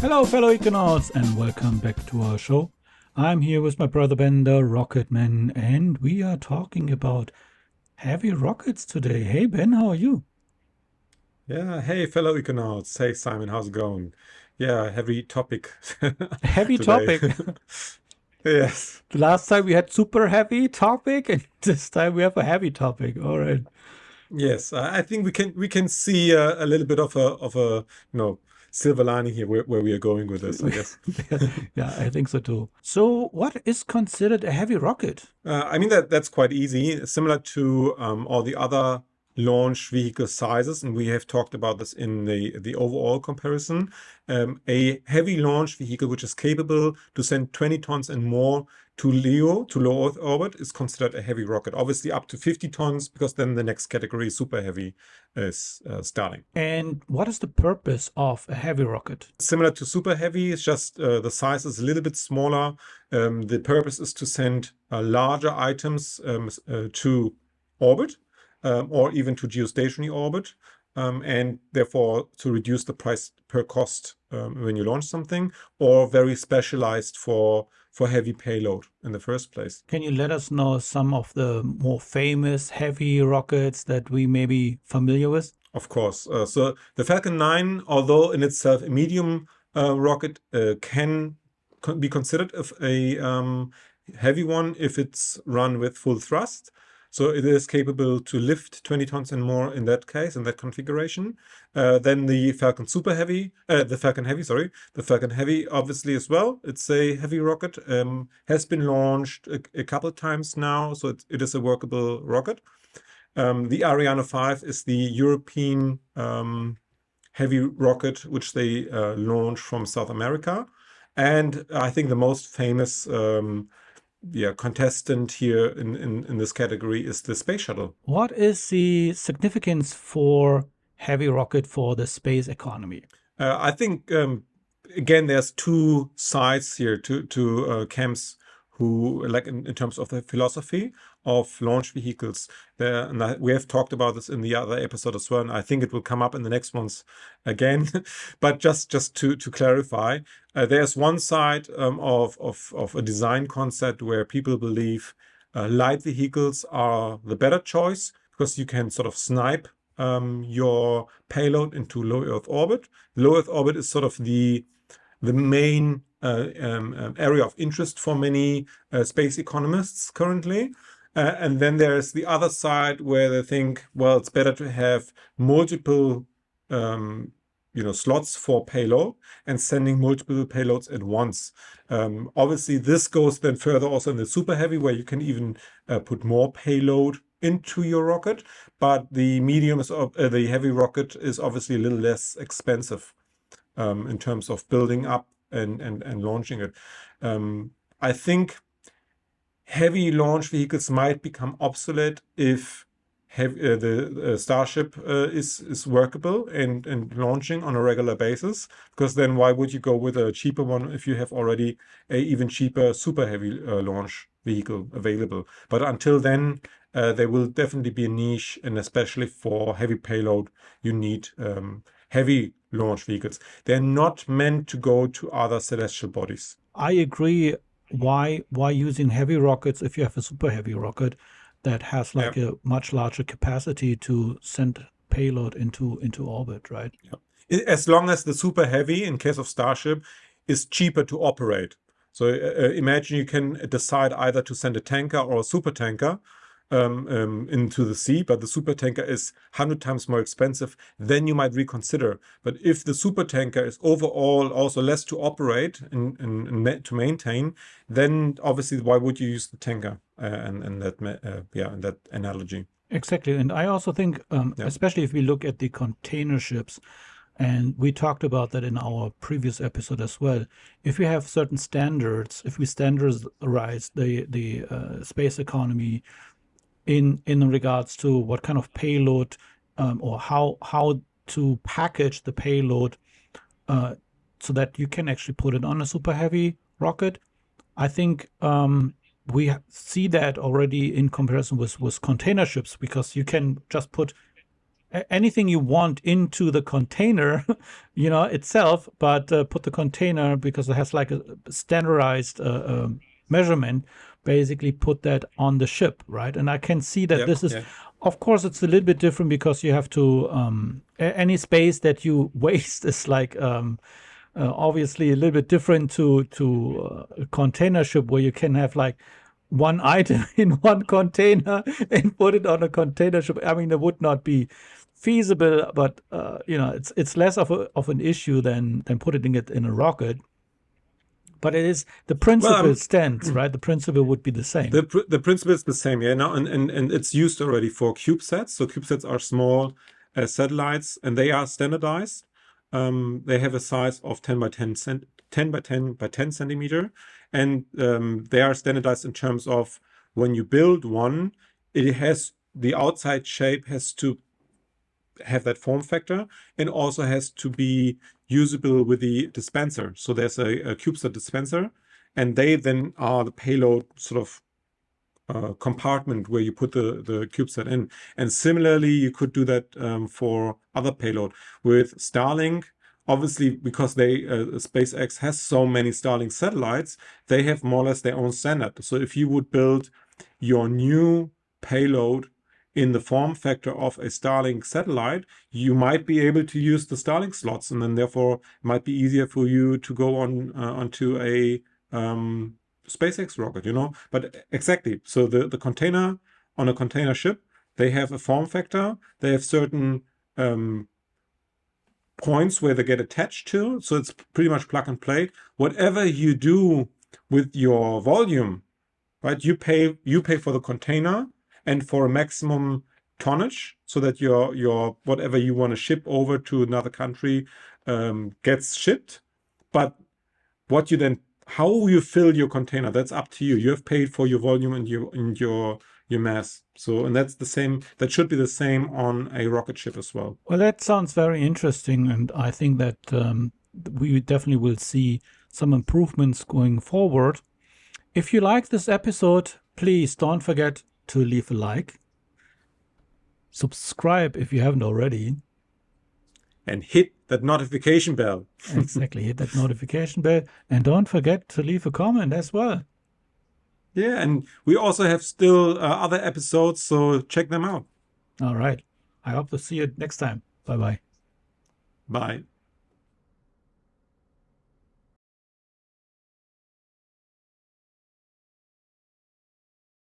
Hello, fellow Econauts, and welcome back to our show. I'm here with my brother Ben, the Rocketman, and we are talking about heavy rockets today. Hey, Ben, how are you? Yeah, hey, fellow Econauts. Hey, Simon, how's it going? Yeah, heavy topic Heavy today. topic. Yes, The last time we had super heavy topic, and this time we have a heavy topic. All right. yes. I think we can see a little bit of a silver lining here where we are going with this, I guess. Yeah, I think so too. So, what is considered a heavy rocket? I mean that's quite easy, similar to all the other launch vehicle sizes, and we have talked about this in the overall comparison. A heavy launch vehicle which is capable to send 20 tons and more to LEO, to low Earth orbit, is considered a heavy rocket. Obviously, up to 50 tons, because then the next category, super heavy, is starting. And what is the purpose of a heavy rocket? Similar to super heavy, it's just the size is a little bit smaller. The purpose is to send larger items to orbit, or even to geostationary orbit, and therefore to reduce the price per cost when you launch something, or very specialized for heavy payload in the first place. Can you let us know some of the more famous heavy rockets that we may be familiar with? Of course. So the Falcon 9, although in itself a medium rocket, can be considered a heavy one if it's run with full thrust. So it is capable to lift 20 tons and more in that case, in that configuration. Then the Falcon Super Heavy, the Falcon Heavy, sorry, the Falcon Heavy, obviously as well. It's a heavy rocket, has been launched a couple times now, so it is a workable rocket. The Ariane 5 is the European heavy rocket which they launched from South America. And I think the most famous contestant here in this category is the space shuttle. What is the significance for heavy rocket for the space economy? I think again there's two sides here, two camps who, like, in terms of the philosophy of launch vehicles. We have talked about this in the other episode as well, and I think it will come up in the next ones again. But just to clarify, there's one side of a design concept where people believe light vehicles are the better choice, because you can sort of snipe your payload into low Earth orbit. Low Earth orbit is sort of the main area of interest for many space economists currently. And then there's the other side where they think, well, it's better to have multiple slots for payload and sending multiple payloads at once. Obviously, this goes then further also in the super heavy, where you can even put more payload into your rocket. But the the heavy rocket is obviously a little less expensive in terms of building up and launching it. I think heavy launch vehicles might become obsolete if the Starship is workable and launching on a regular basis, because then why would you go with a cheaper one if you have already a even cheaper super heavy launch vehicle available? But until then, there will definitely be a niche, and especially for heavy payload, you need heavy launch vehicles. They're not meant to go to other celestial bodies. I agree. Why using heavy rockets if you have a super heavy rocket that has Yeah. like a much larger capacity to send payload into orbit, right? As long as the super heavy, in case of Starship, is cheaper to operate. So imagine you can decide either to send a tanker or a super tanker into the sea, but the super tanker is 100 times more expensive, then you might reconsider. But if the super tanker is overall also less to operate and to maintain, then obviously why would you use the tanker in that analogy? Exactly. And I also think, Yeah. especially if we look at the container ships, and we talked about that in our previous episode as well. If we have certain standards, if we standardize the space economy in regards to what kind of payload or how to package the payload so that you can actually put it on a super heavy rocket. I think we see that already in comparison with container ships, because you can just put anything you want into the container, itself, but put the container because it has like a standardized measurement. Basically, put that on the ship, right? And I can see that Yeah, this is, yeah. of course, it's a little bit different because you have to any space that you waste is like obviously a little bit different to a container ship where you can have like one item in one container and put it on a container ship. I mean, it would not be feasible, but it's less of an issue than putting it in a rocket. But it is the Well, principle stands, right? The principle would be the same. the principle is the same, yeah. Now, and it's used already for CubeSats. So CubeSats are small satellites, and they are standardized. They have a size of 10 by 10 by 10 by 10 centimeter, and they are standardized in terms of when you build one, the outside shape has to have that form factor and also has to be usable with the dispenser. So there's a CubeSat dispenser, and they then are the payload sort of compartment where you put the CubeSat in. And similarly, you could do that for other payload. With Starlink, obviously, because SpaceX has so many Starlink satellites, they have more or less their own standard. So if you would build your new payload in the form factor of a Starlink satellite, you might be able to use the Starlink slots, and then therefore it might be easier for you to go onto a SpaceX rocket, But exactly, so the container on a container ship, they have a form factor, they have certain points where they get attached to, so it's pretty much plug and play. Whatever you do with your volume, right? You pay for the container and for a maximum tonnage, so that your whatever you want to ship over to another country gets shipped. But how you fill your container, that's up to you. You have paid for your volume and your mass. So, and that's the same. That should be the same on a rocket ship as well. Well, that sounds very interesting, and I think that we definitely will see some improvements going forward. If you like this episode, please don't forget to leave a like, subscribe if you haven't already. And hit that notification bell. Exactly, hit that notification bell, and don't forget to leave a comment as well. Yeah, and we also have still other episodes, so check them out. All right. I hope to see you next time. Bye bye. Bye.